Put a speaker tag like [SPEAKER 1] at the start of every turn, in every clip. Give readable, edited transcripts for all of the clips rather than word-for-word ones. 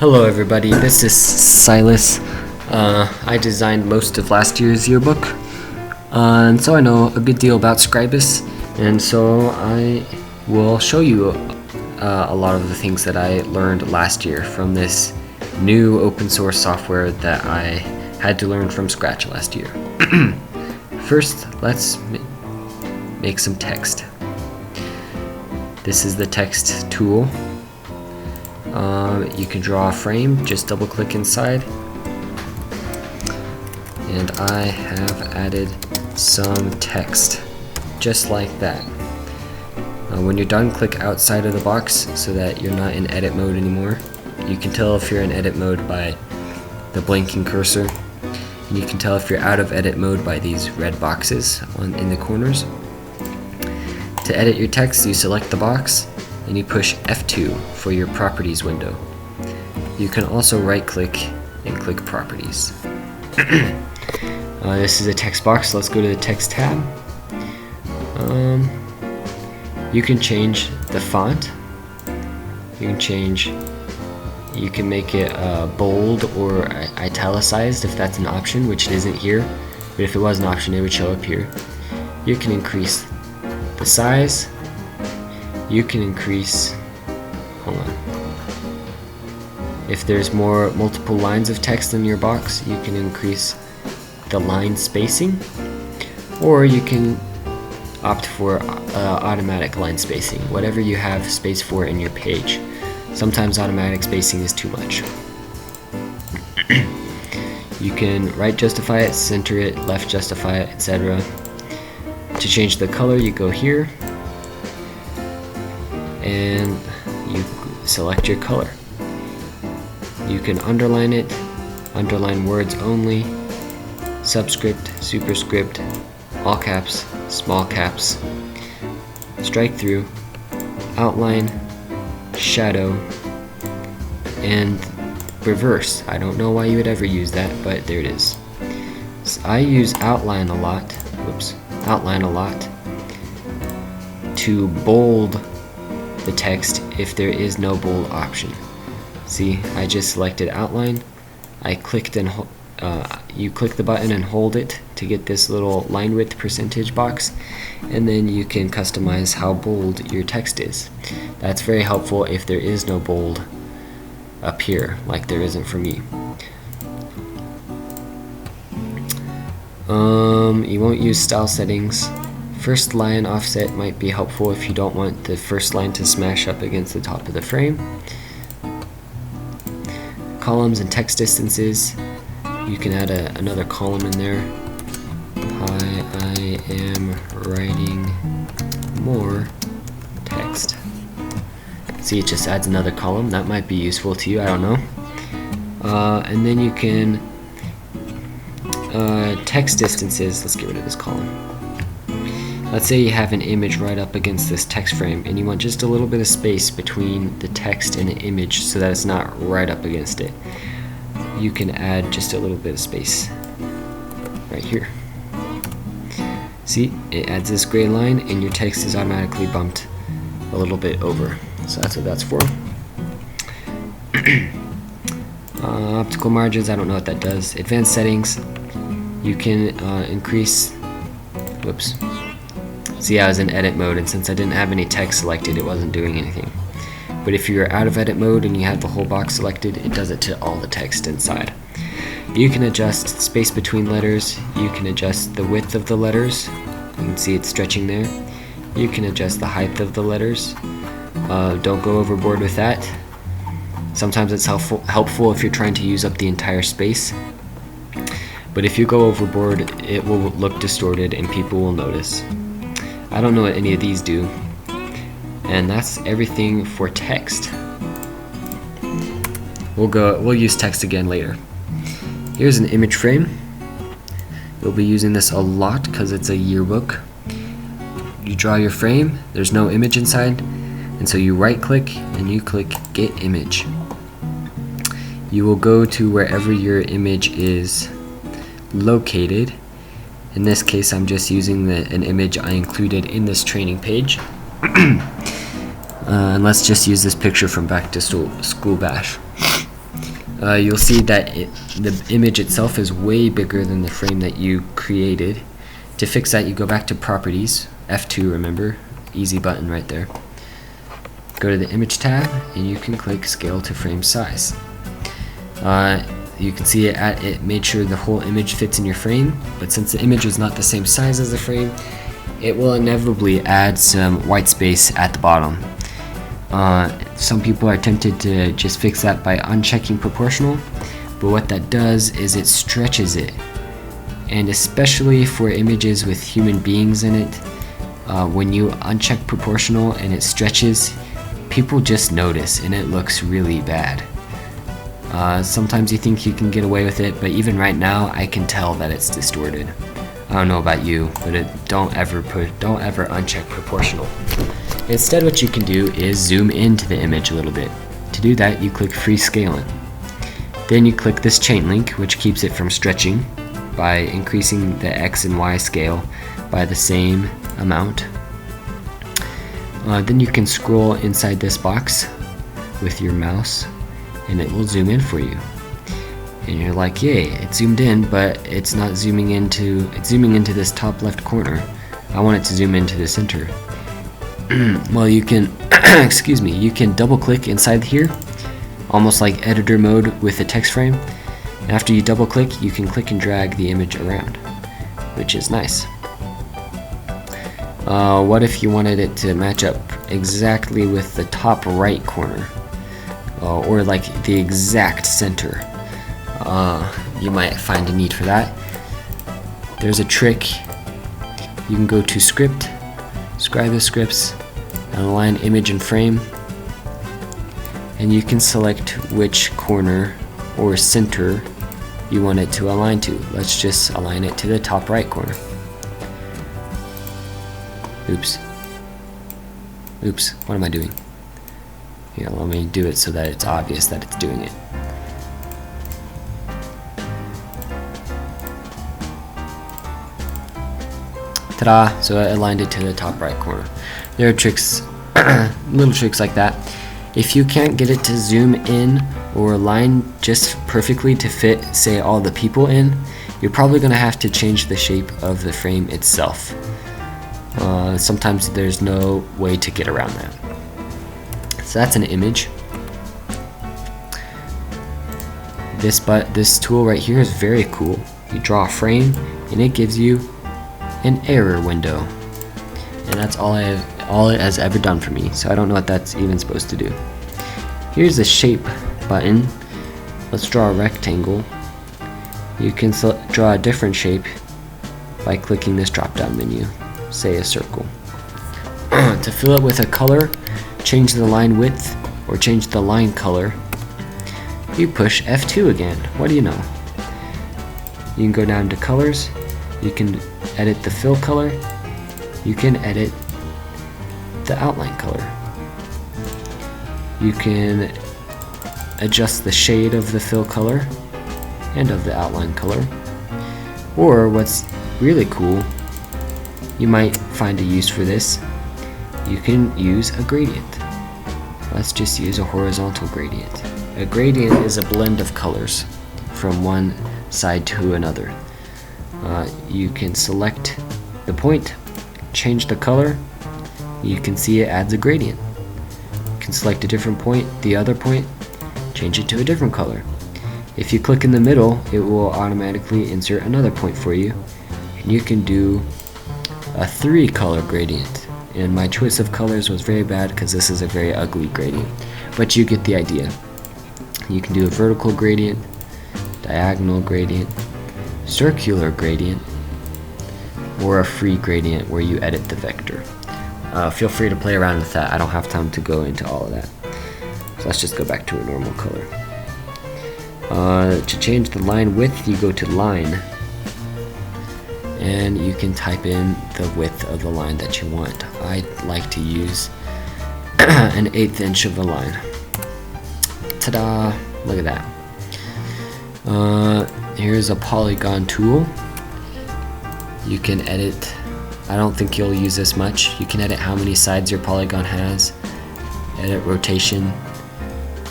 [SPEAKER 1] Hello everybody, this is Silas. I designed most of last year's yearbook, and so I know a good deal about Scribus, and so I will show you a lot of the things that I learned last year from this new open source software that I had to learn from scratch last year. First, let's make some text. This is the text tool. You can draw a frame, just double click inside, and I have added some text just like that. When you're done, click outside of the box so that you're not in edit mode anymore. You can tell if you're in edit mode by the blinking cursor, and you can tell if you're out of edit mode by these red boxes in the corners. To edit your text, you select the box and you push F2 for your properties window. You can also right click and click properties. This is a text box. Let's go to the text tab. You can change the font. You can make it bold or italicized if that's an option, which it isn't here, but if it was an option it would show up here. You can increase the size. You can increase, hold on, if there's multiple lines of text in your box, you can increase the line spacing, or you can opt for automatic line spacing, whatever you have space for in your page. Sometimes automatic spacing is too much. You can right justify it, center it, left justify it, etc. To change the color, you go here and you select your color. You can underline it, underline words only, subscript, superscript, all caps, small caps, strike through, outline, shadow, and reverse. I don't know why you would ever use that, but there it is. So I use outline a lot to bold the text if there is no bold option. See, I just selected outline. I clicked and you click the button and hold it to get this little line width percentage box, and then you can customize how bold your text is. That's very helpful if there is no bold up here, like there isn't for me. You won't use style settings. First line offset might be helpful if you don't want the first line to smash up against the top of the frame. Columns and text distances. You can add another column in there. I am writing more text. See, it just adds another column. That might be useful to you, I don't know. And then you can text distances. Let's get rid of this column. Let's say you have an image right up against this text frame and you want just a little bit of space between the text and the image so that it's not right up against it. You can add just a little bit of space right here. See, it adds this gray line and your text is automatically bumped a little bit over. So that's what that's for. Optical margins, I don't know what that does. Advanced settings, you can increase, whoops. See, I was in edit mode, and since I didn't have any text selected, it wasn't doing anything. But if you're out of edit mode and you have the whole box selected, it does it to all the text inside. You can adjust space between letters. You can adjust the width of the letters. You can see it's stretching there. You can adjust the height of the letters. Don't go overboard with that. Sometimes it's helpful if you're trying to use up the entire space. But if you go overboard, it will look distorted and people will notice. I don't know what any of these do. And that's everything for text. We'll use text again later. Here's an image frame. You'll be using this a lot because it's a yearbook. You draw your frame, there's no image inside, and so you right click and you click Get Image. You will go to wherever your image is located. In this case, I'm just using an image I included in this training page. And let's just use this picture from Back to School Bash. you'll see that the image itself is way bigger than the frame that you created. To fix that, you go back to Properties, F2, remember, easy button right there. Go to the Image tab, and you can click Scale to Frame Size. You can see it made sure the whole image fits in your frame, but since the image is not the same size as the frame, it will inevitably add some white space at the bottom. Some people are tempted to just fix that by unchecking proportional, but what that does is it stretches it. And especially for images with human beings in it, when you uncheck proportional and it stretches, people just notice and it looks really bad. Sometimes you think you can get away with it, but even right now I can tell that it's distorted. I don't know about you, but don't ever uncheck proportional. Instead, what you can do is zoom into the image a little bit. To do that, you click Free Scaling. Then you click this chain link, which keeps it from stretching by increasing the X and Y scale by the same amount. Then you can scroll inside this box with your mouse, and it will zoom in for you. And you're like, yay, it zoomed in, but it's not zooming into, it's zooming into this top left corner. I want it to zoom into the center. Well, you can, excuse me, you can double click inside here, almost like editor mode with the text frame. And after you double click, you can click and drag the image around, which is nice. What if you wanted it to match up exactly with the top right corner, or like the exact center? You might find a need for that. There's a trick. You can go to Script, Scribus Scripts, and align image and frame, and you can select which corner or center you want it to align to. Let's just align it to the top right corner. Oops, what am I doing? Here, let me do it so that it's obvious that it's doing it. Ta-da! So I aligned it to the top right corner. There are tricks, little tricks like that. If you can't get it to zoom in or align just perfectly to fit, say, all the people in, you're probably going to have to change the shape of the frame itself. Sometimes there's no way to get around that. So that's an image. This tool right here is very cool. You draw a frame and it gives you an error window, and that's all it has ever done for me, so I don't know what that's even supposed to do. Here's the shape button. Let's draw a rectangle. You can draw a different shape by clicking this drop down menu, say a circle. To fill it with a color, change the line width or change the line color, you push F2 again. What do you know? You can go down to colors, you can edit the fill color, you can edit the outline color, you can adjust the shade of the fill color and of the outline color, or what's really cool, you might find a use for this, you can use a gradient. Let's just use a horizontal gradient. A gradient is a blend of colors from one side to another. You can select the point, change the color, you can see it adds a gradient. You can select a different point, the other point, change it to a different color. If you click in the middle, it will automatically insert another point for you, and you can do a 3-color gradient. And my choice of colors was very bad because this is a very ugly gradient, but you get the idea. You can do a vertical gradient, diagonal gradient, circular gradient, or a free gradient where you edit the vector. Feel free to play around with that. I don't have time to go into all of that. So let's just go back to a normal color. To change the line width, you go to line, and you can type in the width of the line that you want. I like to use an 1/8 inch of a line. Ta-da! Look at that. Here's a polygon tool. You can edit, I don't think you'll use this much, you can edit how many sides your polygon has, edit rotation,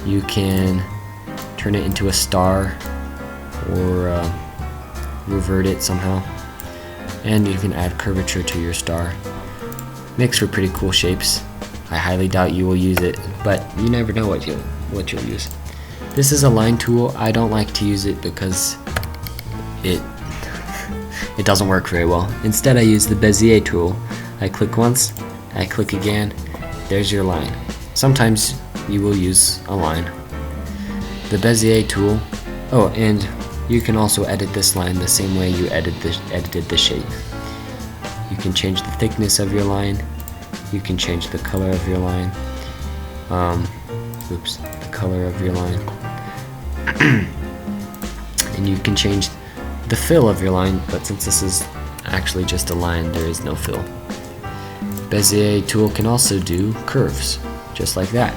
[SPEAKER 1] you can turn it into a star or revert it somehow. And you can add curvature to your star. Makes for pretty cool shapes. I highly doubt you will use it, but you never know what you'll use. This is a line tool. I don't like to use it because it doesn't work very well. Instead, I use the Bezier tool. I click once, I click again, there's your line. Sometimes you will use a line. The Bezier tool, oh, and you can also edit this line the same way you edited the shape. You can change the thickness of your line, you can change the color of your line, the color of your line, and you can change the fill of your line, but since this is actually just a line, there is no fill. Bezier tool can also do curves, just like that.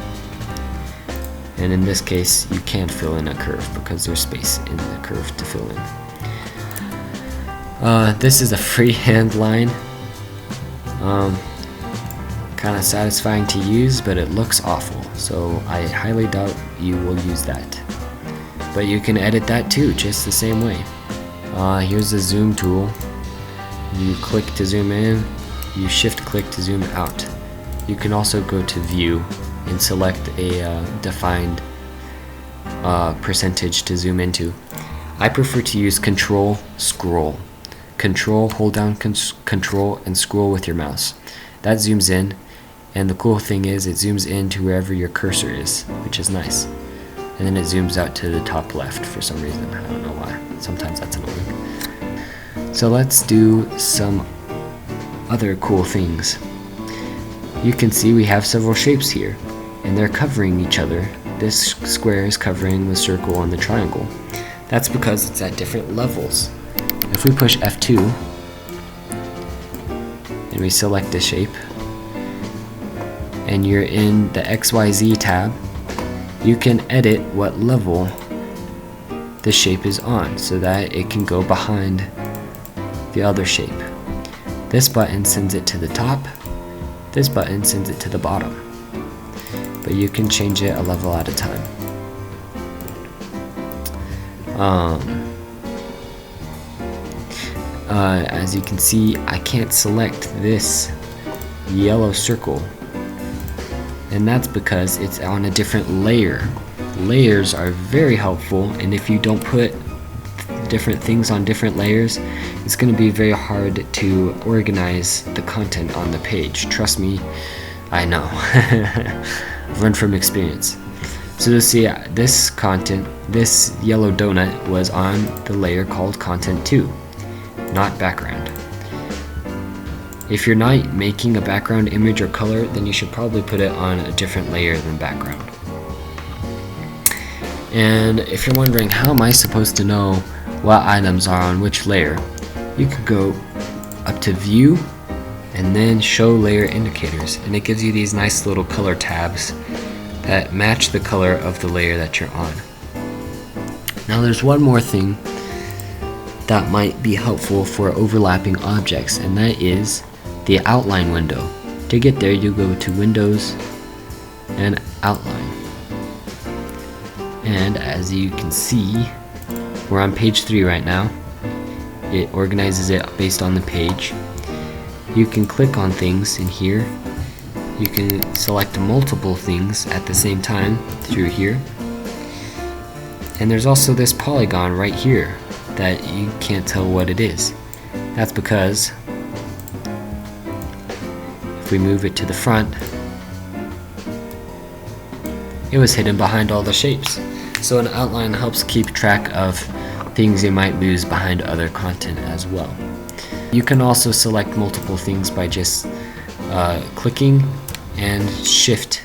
[SPEAKER 1] And in this case, you can't fill in a curve because there's space in the curve to fill in. This is a freehand line. Kind of satisfying to use, but it looks awful, so I highly doubt you will use that. But you can edit that too, just the same way. Here's the zoom tool. You click to zoom in, you shift click to zoom out. You can also go to view and select a defined percentage to zoom into. I prefer to use control scroll. Control, hold down control and scroll with your mouse. That zooms in, and the cool thing is it zooms in to wherever your cursor is, which is nice. And then it zooms out to the top left for some reason. I don't know why. Sometimes that's annoying. So let's do some other cool things. You can see we have several shapes here, and they're covering each other. This square is covering the circle and the triangle. That's because it's at different levels. If we push F2 and we select a shape, and you're in the XYZ tab, you can edit what level the shape is on so that it can go behind the other shape. This button sends it to the top, this button sends it to the bottom, but you can change it a level at a time. As you can see, I can't select this yellow circle, and that's because it's on a different layer. Layers are very helpful, and if you don't put different things on different layers, it's going to be very hard to organize the content on the page. Trust me, I know. I've learned from experience. So you'll see this content, this yellow donut was on the layer called Content 2, not background. If you're not making a background image or color, then you should probably put it on a different layer than background. And if you're wondering, how am I supposed to know what items are on which layer, you could go up to View and then Show Layer Indicators, and it gives you these nice little color tabs that match the color of the layer that you're on. Now there's one more thing that might be helpful for overlapping objects, and that is the outline window. To get there, you go to Windows and Outline. And as you can see, we're on page 3 right now. It organizes it based on the page. You can click on things in here. You can select multiple things at the same time through here. And there's also this polygon right here that you can't tell what it is. That's because if we move it to the front, it was hidden behind all the shapes. So an outline helps keep track of things you might lose behind other content as well. You can also select multiple things by just clicking and shift,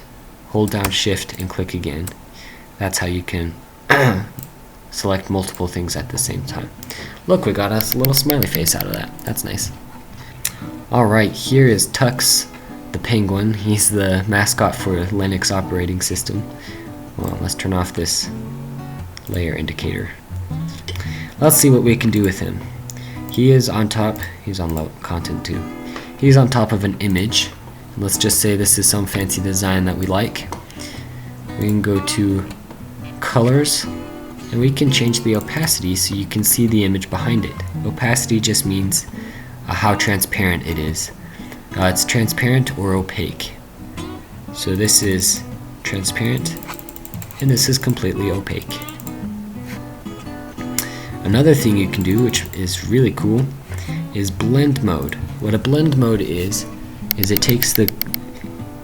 [SPEAKER 1] hold down shift and click again. That's how you can select multiple things at the same time. Look, we got a little smiley face out of that. That's nice. Alright, here is Tux the penguin. He's the mascot for Linux operating system. Well, let's turn off this layer indicator. Let's see what we can do with him. He is on top, he's on low content 2. He's on top of an image. Let's just say this is some fancy design that we like. We can go to colors And we can change the opacity so you can see the image behind it. Opacity just means how transparent it is. It's transparent or opaque. So this is transparent and this is completely opaque. Another thing you can do, which is really cool, is blend mode. What a blend mode is it takes the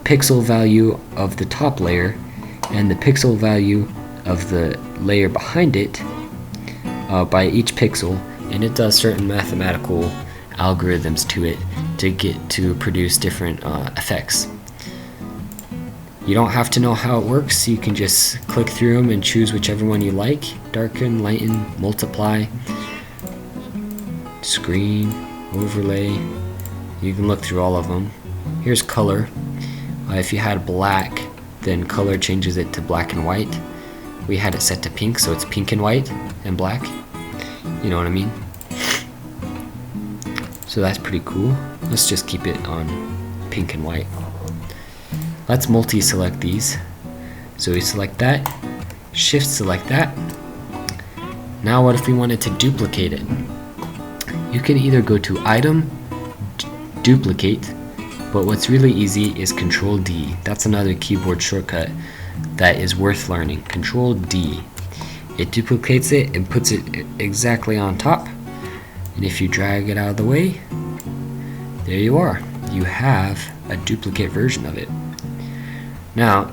[SPEAKER 1] pixel value of the top layer and the pixel value of the layer behind it by each pixel, and it does certain mathematical algorithms to it to get to produce different effects. You don't have to know how it works. You can just click through them and choose whichever one you like. Darken, lighten, multiply, screen, overlay. You can look through all of them. Here's color. If you had black, then color changes it to black and white. We had it set to pink, so it's pink and white and black. You know what I mean? So that's pretty cool. Let's just keep it on pink and white. Let's multi-select these. So we select that, shift select that. Now what if we wanted to duplicate it? You can either go to item, duplicate, but what's really easy is Ctrl D. That's another keyboard shortcut that is worth learning. Ctrl D. It duplicates it and puts it exactly on top. And if you drag it out of the way, there you are. You have a duplicate version of it. Now,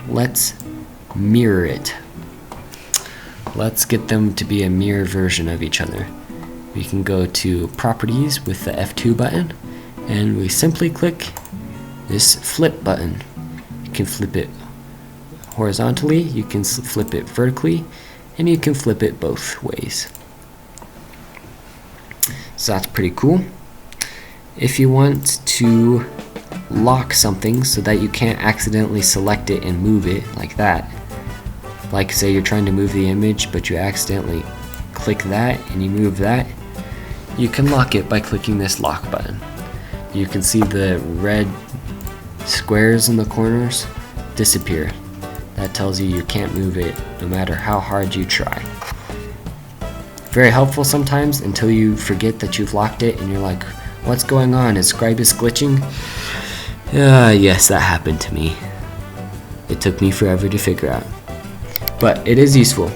[SPEAKER 1] let's mirror it. Let's get them to be a mirror version of each other. We can go to Properties with the F2 button, and we simply click this flip button. You can flip it horizontally, you can flip it vertically, and you can flip it both ways. So that's pretty cool. If you want to lock something so that you can't accidentally select it and move it like that, like say you're trying to move the image but you accidentally click that and you move that, you can lock it by clicking this lock button. You can see the red squares in the corners disappear. That tells you can't move it no matter how hard you try. Very helpful sometimes until you forget that you've locked it and you're like, what's going on? Is Scribus glitching? Yes, that happened to me. It took me forever to figure out. But it is useful.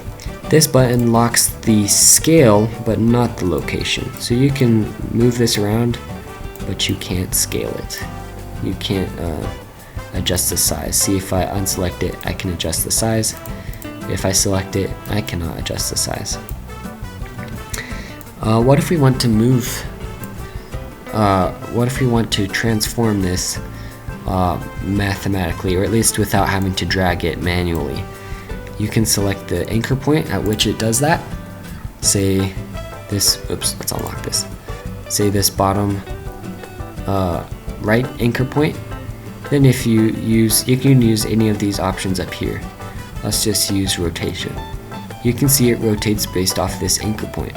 [SPEAKER 1] This button locks the scale but not the location. So you can move this around, but you can't scale it. You can't adjust the size. See, if I unselect it, I can adjust the size. If I select it, I cannot adjust the size. What if we want to move, what if we want to transform this mathematically, or at least without having to drag it manually? You can select the anchor point at which it does that. Say this, oops, let's unlock this. Say this bottom right anchor point. Then if you can use any of these options up here. Let's just use rotation. You can see it rotates based off this anchor point.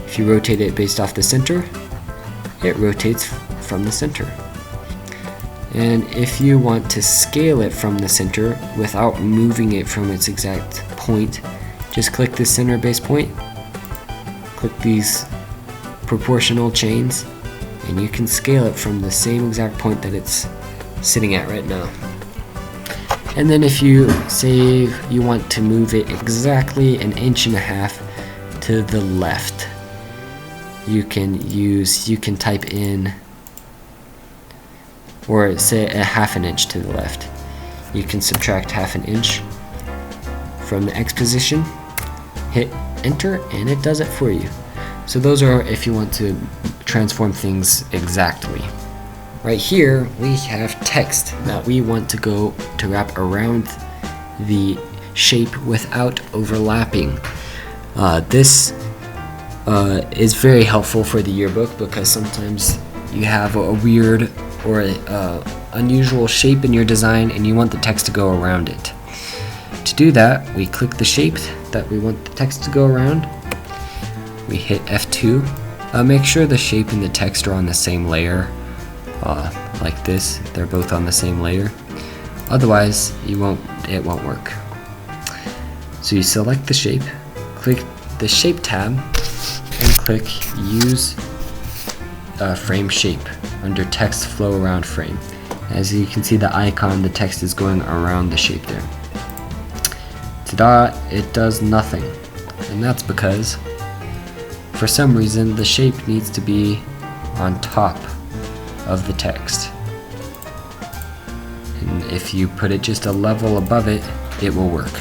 [SPEAKER 1] If you rotate it based off the center, it rotates from the center. And if you want to scale it from the center without moving it from its exact point, just click the center base point, click these proportional chains, and you can scale it from the same exact point that it's sitting at right now. And then if you say you want to move it exactly 1.5 inches to the left, you can type in, or say 1/2 inch to the left. You can subtract 1/2 inch from the X position, hit enter, and it does it for you. So those are if you want to transform things exactly. Right here we have text that we want to go to wrap around the shape without overlapping. This is very helpful for the yearbook because sometimes you have a weird or unusual shape in your design and you want the text to go around it. To do that, we click the shape that we want the text to go around. We hit F2. Make sure the shape and the text are on the same layer, like this. They're both on the same layer. Otherwise, it won't work. So you select the shape, click the Shape tab, and click Use Frame Shape under Text Flow Around Frame. As you can see, the icon, the text is going around the shape there. Ta-da! It does nothing. And that's because, for some reason, the shape needs to be on top of the text. And if you put it just a level above it, it will work.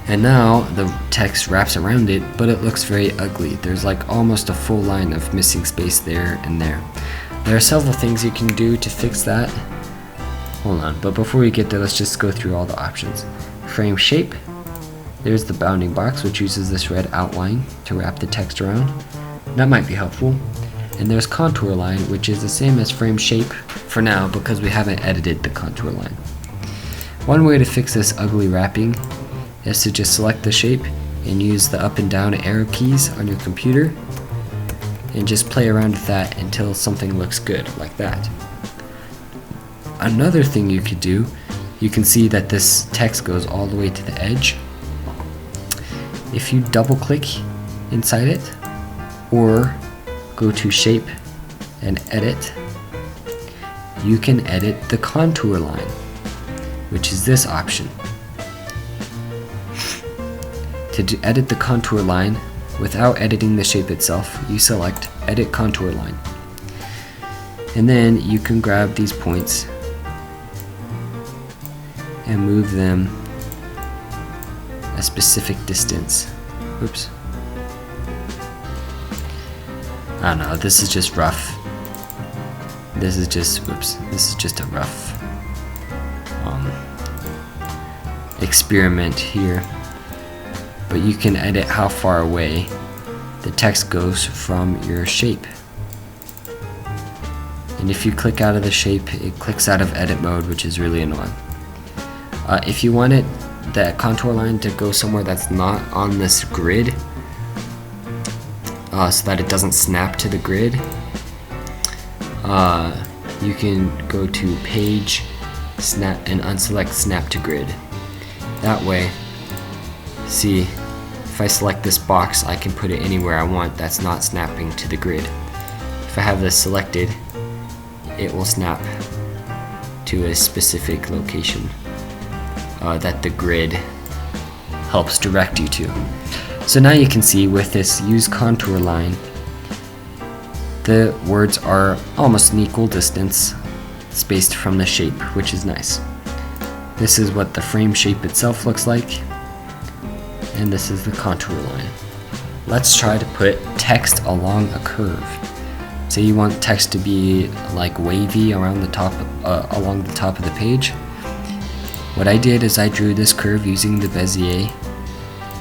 [SPEAKER 1] And now the text wraps around it, but it looks very ugly. There's like almost a full line of missing space there and there. There are several things you can do to fix that. Hold on, but before we get there, let's just go through all the options. Frame shape. There's the bounding box, which uses this red outline to wrap the text around. That might be helpful. And there's contour line, which is the same as frame shape for now because we haven't edited the contour line. One way to fix this ugly wrapping is to just select the shape and use the up and down arrow keys on your computer and just play around with that until something looks good, like that. Another thing you could do, you can see that this text goes all the way to the edge. If you double click inside it, or go to Shape and Edit, you can edit the contour line, which is this option. To edit the contour line without editing the shape itself, you select Edit Contour Line. And then you can grab these points and move them a specific distance. Oops. I don't know, this is just rough. This is just, whoops, this is just a rough experiment here. But you can edit how far away the text goes from your shape. And if you click out of the shape, it clicks out of edit mode, which is really annoying. If you wanted that contour line to go somewhere that's not on this grid, so that it doesn't snap to the grid, you can go to Page, Snap, and unselect Snap to Grid. That way, see, if I select this box, I can put it anywhere I want that's not snapping to the grid. If I have this selected, it will snap to a specific location that the grid helps direct you to. So now you can see with this Use Contour Line, the words are almost an equal distance spaced from the shape, which is nice. This is what the frame shape itself looks like, and this is the contour line. Let's try to put text along a curve. Say you want text to be like wavy around the top, along the top of the page. What I did is I drew this curve using the Bezier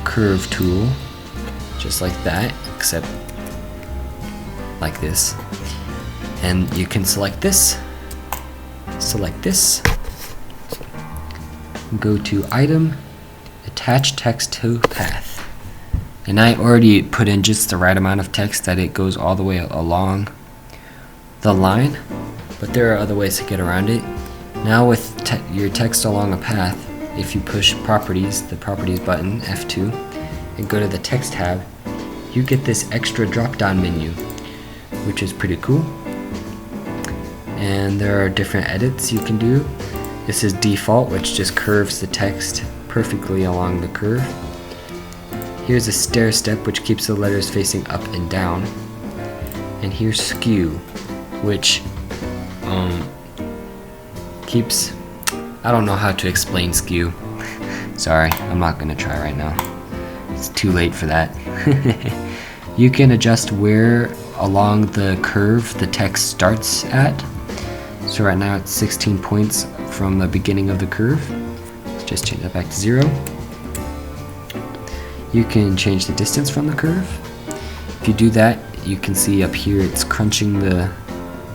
[SPEAKER 1] curve tool, just like that, except like this. And you can select this, go to Item, Attach Text to Path. And I already put in just the right amount of text that it goes all the way along the line, but there are other ways to get around it. Now with your text along a path, if you push Properties, the Properties button, F2, and go to the Text tab, you get this extra drop-down menu, which is pretty cool. And there are different edits you can do. This is Default, which just curves the text perfectly along the curve. Here's a stair step, which keeps the letters facing up and down. And here's Skew, which keeps, I don't know how to explain skew. Sorry, I'm not gonna try right now. It's too late for that. You can adjust where along the curve the text starts at. So right now it's 16 points from the beginning of the curve. Let's just change that back to 0. You can change the distance from the curve. If you do that, you can see up here it's crunching the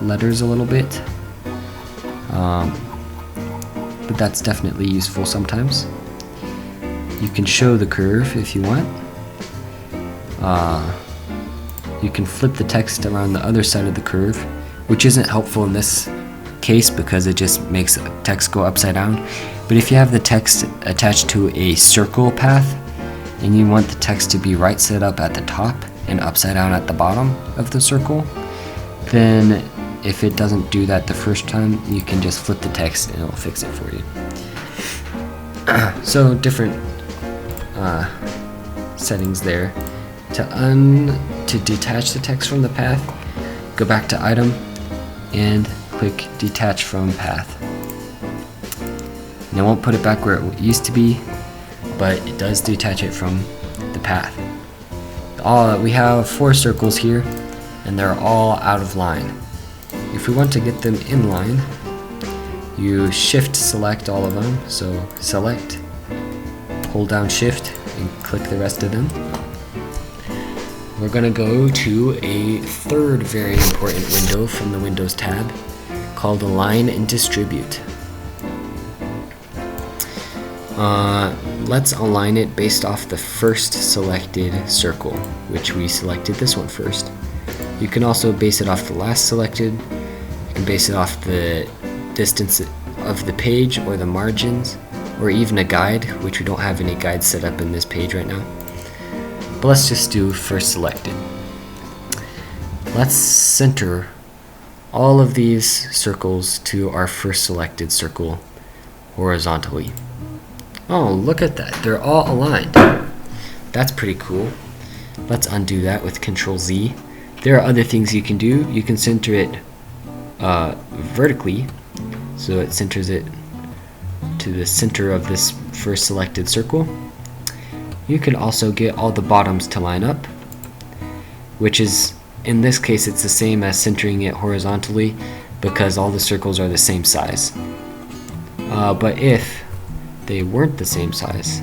[SPEAKER 1] letters a little bit. But that's definitely useful sometimes. You can show the curve if you want. You can flip the text around the other side of the curve, which isn't helpful in this case because it just makes text go upside down. But if you have the text attached to a circle path and you want the text to be right side up at the top and upside down at the bottom of the circle, then if it doesn't do that the first time, you can just flip the text and it'll fix it for you. So different settings there. To detach the text from the path, go back to item and click detach from path. And it won't put it back where it used to be, but it does detach it from the path. We have 4 circles here and they're all out of line. If we want to get them in line, you shift select all of them. So select, hold down shift and click the rest of them. We're going to go to a third very important window from the Windows tab called Align and Distribute. Let's align it based off the first selected circle, which we selected this one first. You can also base it off the last selected. You can base it off the distance of the page or the margins, or even a guide, which we don't have any guides set up in this page right now. But let's just do first selected. Let's center all of these circles to our first selected circle horizontally. Oh, look at that. They're all aligned. That's pretty cool. Let's undo that with Ctrl Z. There are other things you can do. You can center it vertically, so it centers it to the center of this first selected circle. You can also get all the bottoms to line up, which is, in this case, it's the same as centering it horizontally because all the circles are the same size. But if they weren't the same size,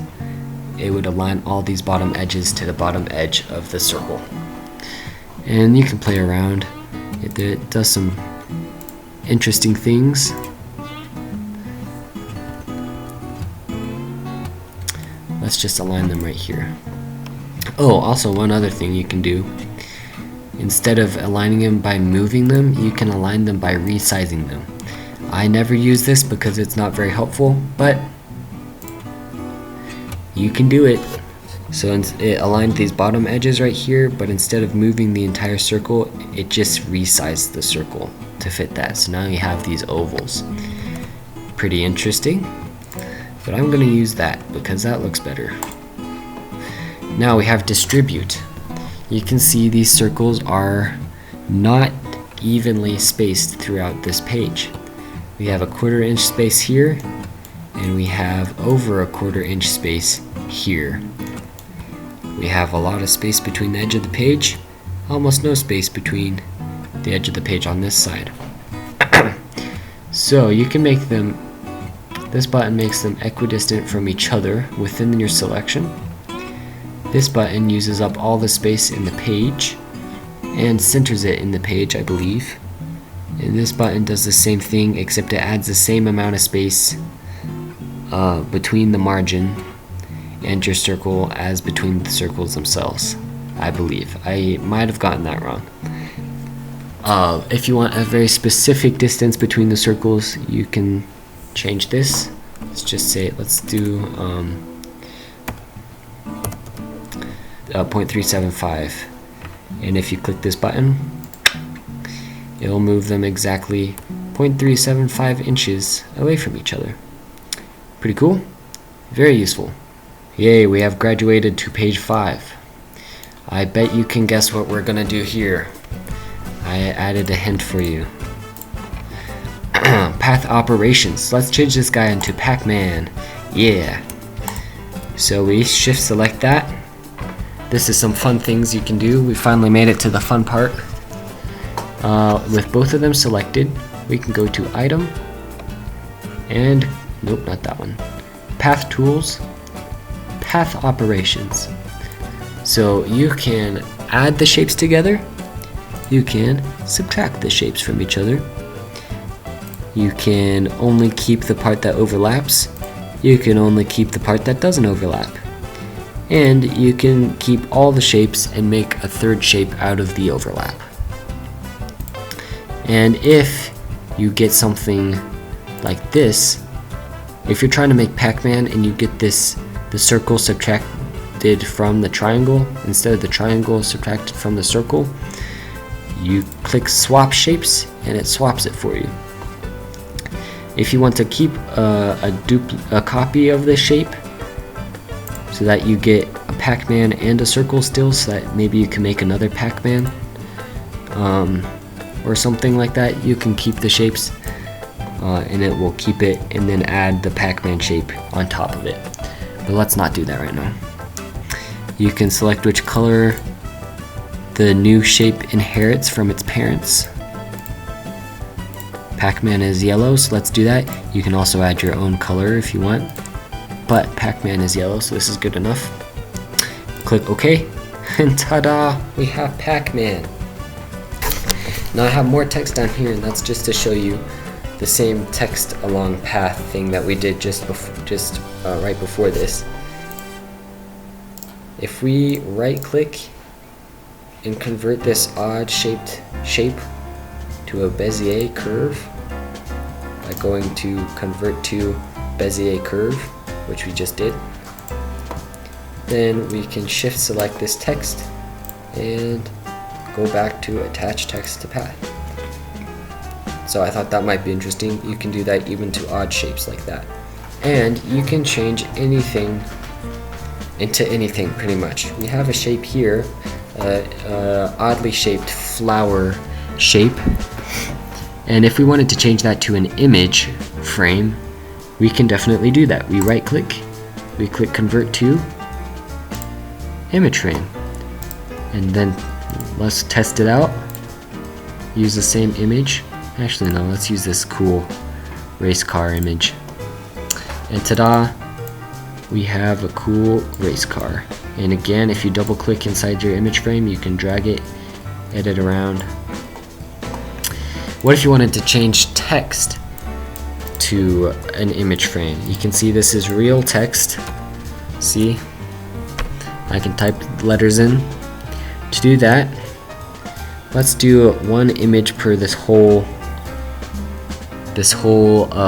[SPEAKER 1] it would align all these bottom edges to the bottom edge of the circle. And you can play around. It does some interesting things. Let's just align them right here. Oh, also one other thing you can do. Instead of aligning them by moving them, you can align them by resizing them. I never use this because it's not very helpful, but you can do it. So it aligned these bottom edges right here, but instead of moving the entire circle, it just resized the circle to fit that. So now you have these ovals. Pretty interesting. But I'm going to use that because that looks better. Now we have distribute. You can see these circles are not evenly spaced throughout this page. We have a 1/4 inch space here, and we have over a 1/4 inch space here. We have a lot of space between the edge of the page, almost no space between the edge of the page on this side. So you can make them, this button makes them equidistant from each other within your selection. This button uses up all the space in the page and centers it in the page, I believe. And this button does the same thing, except it adds the same amount of space between the margin and your circle as between the circles themselves, I believe. I might have gotten that wrong. If you want a very specific distance between the circles, you can change this. Let's just say, let's do 0.375, and if you click this button, it'll move them exactly 0.375 inches away from each other. Pretty cool, very useful. Yay, we have graduated to page 5. I bet you can guess what we're gonna do here. I added a hint for you. Path operations. Let's change this guy into Pac-Man. Yeah. So we shift select that. This is some fun things you can do. We finally made it to the fun part. With both of them selected, we can go to item and, nope, not that one. Path tools, path operations. So you can add the shapes together. You can subtract the shapes from each other. You can only keep the part that overlaps. You can only keep the part that doesn't overlap. And you can keep all the shapes and make a third shape out of the overlap. And if you get something like this, if you're trying to make Pac-Man and you get the circle subtracted from the triangle instead of the triangle subtracted from the circle, you click swap shapes and it swaps it for you. If you want to keep a copy of the shape so that you get a Pac-Man and a circle still, so that maybe you can make another Pac-Man or something like that, you can keep the shapes and it will keep it and then add the Pac-Man shape on top of it. But let's not do that right now. You can select which color the new shape inherits from its parents. Pac-Man is yellow, so let's do that. You can also add your own color if you want, but Pac-Man is yellow, so this is good enough. Click OK, and ta-da! We have Pac-Man. Now I have more text down here, and that's just to show you the same text along path thing that we did right before this. If we right-click and convert this odd shaped shape to a Bezier curve by going to convert to Bezier curve, which we just did, then we can shift select this text and go back to attach text to path. So I thought that might be interesting. You can do that even to odd shapes like that. And you can change anything into anything pretty much. We have a shape here, oddly shaped flower shape. And if we wanted to change that to an image frame, we can definitely do that. We right click, we click convert to image frame. And then let's test it out. Use the same image. Actually, no, let's use this cool race car image. And ta-da! We have a cool race car. And again, if you double click inside your image frame, you can drag it, edit around. What if you wanted to change text to an image frame? You can see this is real text. See? I can type letters in. To do that, let's do one image per this whole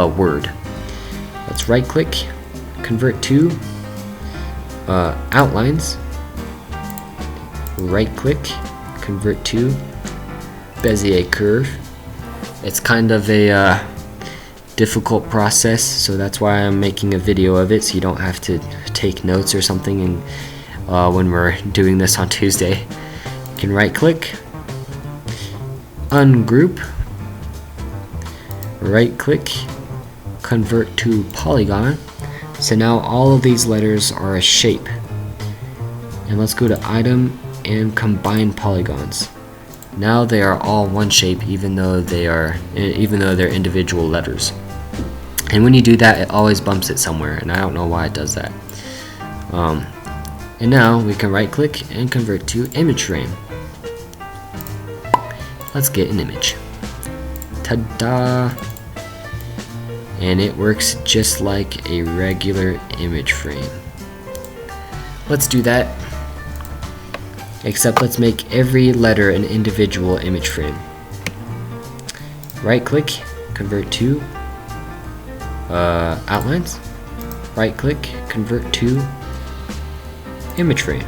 [SPEAKER 1] word. Let's right click, convert to outlines, right click, convert to Bezier curve. It's kind of a difficult process, so that's why I'm making a video of it, so you don't have to take notes or something when we're doing this on Tuesday. You can right click, ungroup, right click, convert to polygon. So now all of these letters are a shape. And let's go to item and combine polygons. Now they are all one shape, even though they're individual letters. And when you do that, it always bumps it somewhere, and I don't know why it does that. And now we can right click and convert to image frame. Let's get an image. Ta-da! And it works just like a regular image frame. Let's do that. Except let's make every letter an individual image frame. Right click, convert to outlines. Right click, convert to image frame.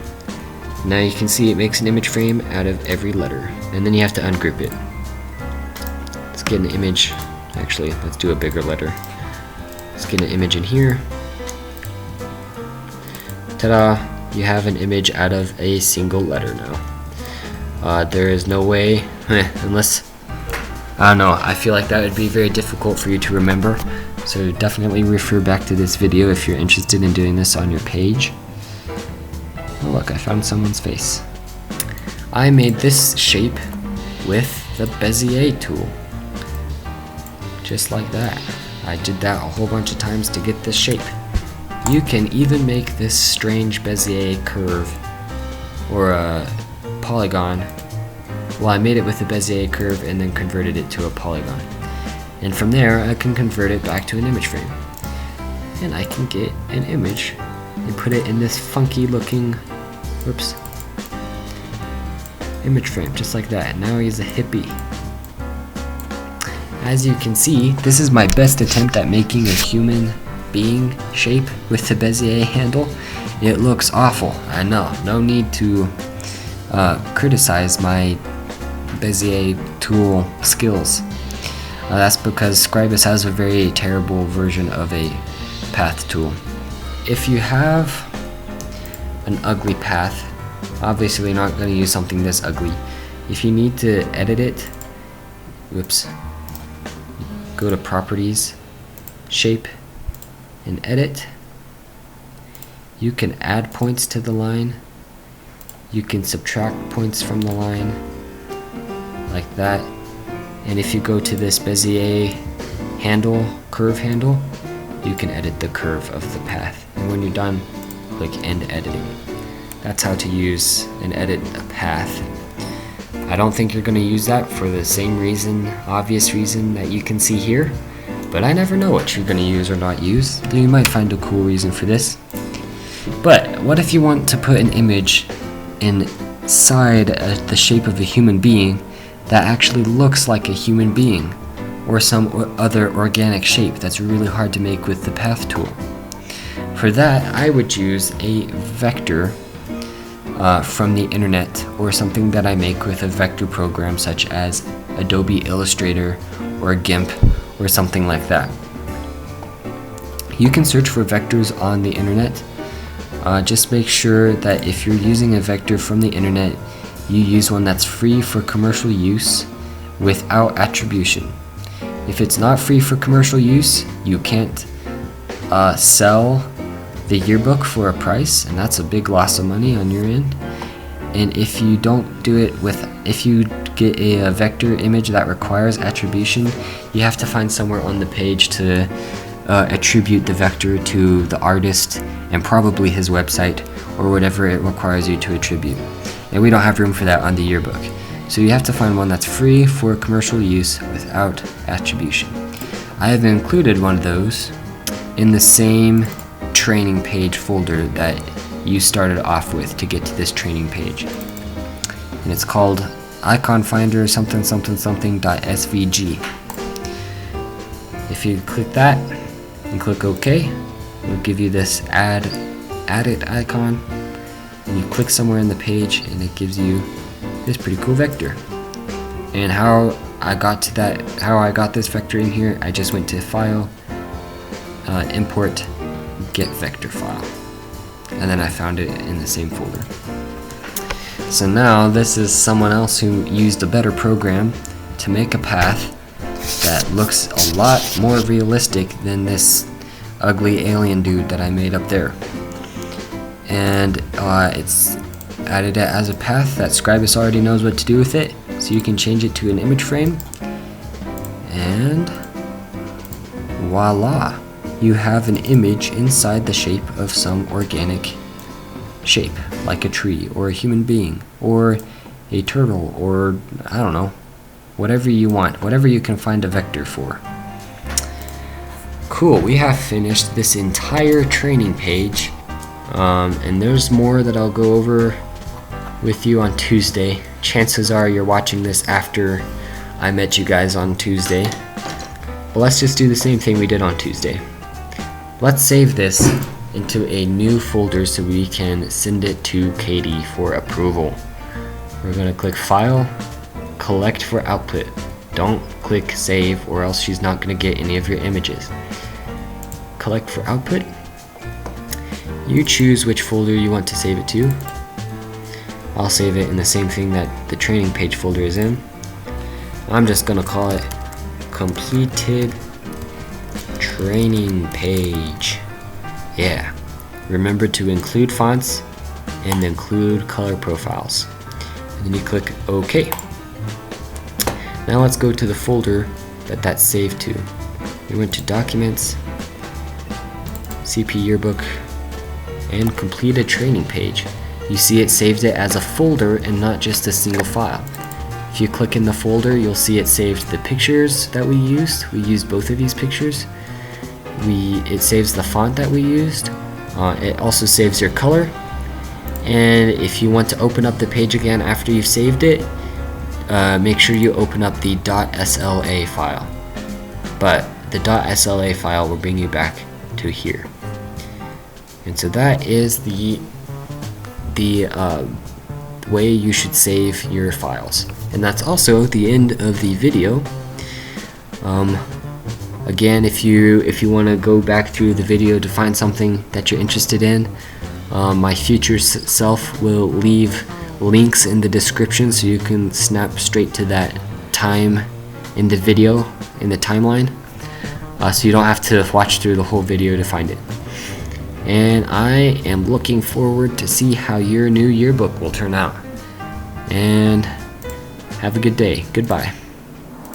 [SPEAKER 1] Now you can see it makes an image frame out of every letter, and then you have to ungroup it. Let's get an image. Actually, let's do a bigger letter. Let's get an image in here. Ta-da! You have an image out of a single letter now. There is no way, unless, I don't know, I feel like that would be very difficult for you to remember. So definitely refer back to this video if you're interested in doing this on your page. Oh look, I found someone's face. I made this shape with the Bezier tool. Just like that. I did that a whole bunch of times to get this shape. You can even make this strange Bezier curve or a polygon. Well, I made it with the Bezier curve and then converted it to a polygon. And from there, I can convert it back to an image frame. And I can get an image and put it in this funky looking, whoops, image frame, just like that. And now he's a hippie. As you can see, this is my best attempt at making a human being shape with the Bezier handle. It looks awful, I know. No need to criticize my Bezier tool skills. That's because Scribus has a very terrible version of a path tool. If you have an ugly path, obviously you're not going to use something this ugly. If you need to edit it, whoops, go to Properties, Shape, and Edit. You can add points to the line. You can subtract points from the line, like that. And if you go to this Bezier handle, curve handle, you can edit the curve of the path. And when you're done, click End Editing. That's how to use and edit a path. I don't think you're going to use that for the same reason, obvious reason that you can see here, but I never know what you're going to use or not use. You might find a cool reason for this. But what if you want to put an image inside the shape of a human being that actually looks like a human being, or some other organic shape that's really hard to make with the path tool? For that, I would use a vector from the internet, or something that I make with a vector program such as Adobe Illustrator or GIMP or something like that. You can search for vectors on the internet. Just make sure that if you're using a vector from the internet, you use one that's free for commercial use without attribution. If it's not free for commercial use, you can't sell the yearbook for a price, and that's a big loss of money on your end. And if you don't do it if you get a vector image that requires attribution, you have to find somewhere on the page to attribute the vector to the artist and probably his website or whatever it requires you to attribute. And we don't have room for that on the yearbook. So you have to find one that's free for commercial use without attribution. I have included one of those in the same training page folder that you started off with to get to this training page. And it's called icon finder something something something.svg. If you click that and click OK, it'll give you this add it icon, and you click somewhere in the page and it gives you this pretty cool vector. And how I got this vector in here, I just went to File, Import, Get Vector File, and then I found it in the same folder. So now this is someone else who used a better program to make a path that looks a lot more realistic than this ugly alien dude that I made up there. And it's added it as a path that Scribus already knows what to do with it, so you can change it to an image frame, and voila, you have an image inside the shape of some organic shape, like a tree or a human being or a turtle, or I don't know, whatever you want, whatever you can find a vector for. Cool, we have finished this entire training page, and there's more that I'll go over with you on Tuesday. Chances are you're watching this after I met you guys on Tuesday. But let's just do the same thing we did on Tuesday. Let's save this into a new folder so we can send it to Katie for approval. We're going to click File, Collect for Output. Don't click Save, or else she's not going to get any of your images. Collect for Output. You choose which folder you want to save it to. I'll save it in the same thing that the training page folder is in. I'm just going to call it Completed Training Page. Yeah. Remember to include fonts and include color profiles. And then you click OK. Now let's go to the folder that's saved to. We went to Documents, CP Yearbook, and Completed Training Page. You see it saved it as a folder and not just a single file. If you click in the folder, you'll see it saved the pictures that we used. We used both of these pictures. It saves the font that we used. It also saves your color. And if you want to open up the page again after you've saved it, make sure you open up the .sla file. But the .sla file will bring you back to here. And so that is the way you should save your files. And that's also the end of the video. Again, if you want to go back through the video to find something that you're interested in, my future self will leave links in the description so you can snap straight to that time in the video, in the timeline, so you don't have to watch through the whole video to find it. And I am looking forward to see how your new yearbook will turn out. And have a good day. Goodbye.